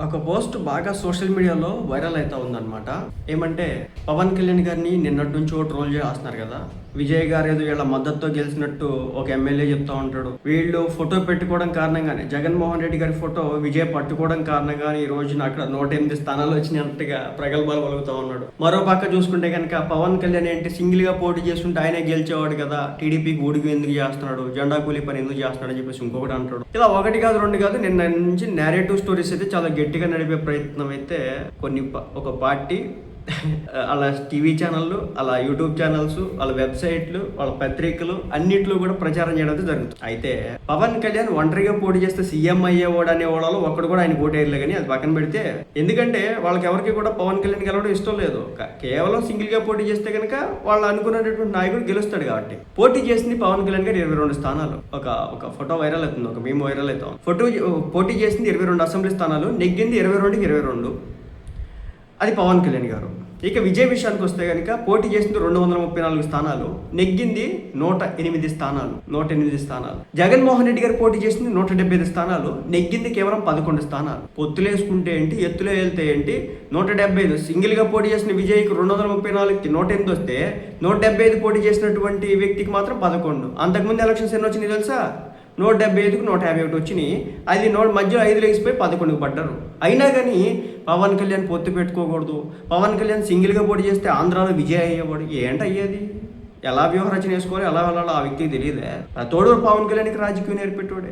ఒక పోస్ట్ బాగా సోషల్ మీడియాలో వైరల్ అవుతా ఉందన్నమాట. ఏమంటే పవన్ కళ్యాణ్ గారిని నిన్నటి నుంచి ట్రోల్ చేస్తున్నారు కదా. విజయ్ గారు ఏదో వీళ్ళ మద్దతుతో గెలిచినట్టు ఒక ఎమ్మెల్యే చెప్తా ఉంటాడు. వీళ్ళు ఫోటో పెట్టుకోవడం కారణంగానే, జగన్మోహన్ రెడ్డి గారి ఫోటో విజయ్ పట్టుకోవడం కారణంగానే ఈ రోజున అక్కడ 108 స్థానాలు వచ్చినట్టుగా ప్రగల్భాలు పలుకుతా ఉన్నాడు. మరో పక్క చూసుకుంటే కనుక పవన్ కళ్యాణ్ ఏంటి సింగిల్ గా పోటీ చేస్తుంటే ఆయనే గెలిచేవాడు కదా, టీడీపీకి ఊడికి ఎందుకు చేస్తున్నాడు, జెండా కూలి పని ఎందుకు చేస్తున్నాడు అని చెప్పేసి ఇంకొకటి అంటాడు. ఇలా ఒకటి కాదు రెండు కాదు, నిన్న నుంచి నేరేటివ్ స్టోరీస్ అయితే చాలా గట్టిగా నడిపే ప్రయత్నం అయితే ఒక పార్టీ అలా టీవీ ఛానళ్ళు, అలా యూట్యూబ్ ఛానల్స్, వాళ్ళ వెబ్సైట్లు, వాళ్ళ పత్రికలు అన్నిట్లో కూడా ప్రచారం చేయడం జరుగుతుంది. అయితే పవన్ కళ్యాణ్ ఒంటరిగా పోటీ చేస్తే సీఎం అయ్యేవాడు అనే వాళ్ళు ఒక్కడు కూడా ఆయన ఓటేయలే. కానీ అది పక్కన పెడితే, ఎందుకంటే వాళ్ళకి ఎవరికి కూడా పవన్ కళ్యాణ్ గెలవడం ఇష్టం లేదు. కేవలం సింగిల్ గా పోటీ చేస్తే కనుక వాళ్ళు అనుకున్నటువంటి నాయకుడు గెలుస్తాడు కాబట్టి. పోటీ చేసింది పవన్ కళ్యాణ్ గారు 22 స్థానాలు. ఒక ఫోటో వైరల్ అవుతుంది, ఒక మేము వైరల్ అవుతాం. పోటీ చేసింది 22 అసెంబ్లీ స్థానాలు, నెగ్గింది 22కి 22. అది పవన్ కళ్యాణ్ గారు. ఇక విజయ్ విషయానికి వస్తే కనుక పోటీ చేసింది 234 స్థానాలు, నెగ్గింది 108 స్థానాలు. జగన్మోహన్ రెడ్డి గారు పోటీ చేసింది 175 స్థానాలు, నెగ్గింది కేవలం 11 స్థానాలు. పొత్తులేసుకుంటే ఏంటి, ఎత్తులో వెళ్తే ఏంటి, 175. సింగిల్ గా పోటీ చేసిన విజయ్కి 234కి 108 వస్తే 175 పోటీ చేసినటువంటి వ్యక్తికి మాత్రం 11. అంతకుముందు ఎలక్షన్స్ ఎన్ని వచ్చినాయి తెలుసా? 175కి 151 వచ్చినాయి. అది మధ్యలో 5 లేచిపోయి 11కి పడ్డారు. అయినా కానీ పవన్ కళ్యాణ్ పొత్తు పెట్టుకోకూడదు, పవన్ కళ్యాణ్ సింగిల్గా పోటీ చేస్తే ఆంధ్రాలో విజయ్ అయ్యేవాడు. ఏంటయ్యేది? ఎలా వ్యూహరచన వేసుకోవాలి, ఎలా వెళ్ళాలో ఆ వ్యక్తికి తెలియదే. తోడు పవన్ కళ్యాణ్కి రాజకీయం నేర్పెట్టాడే.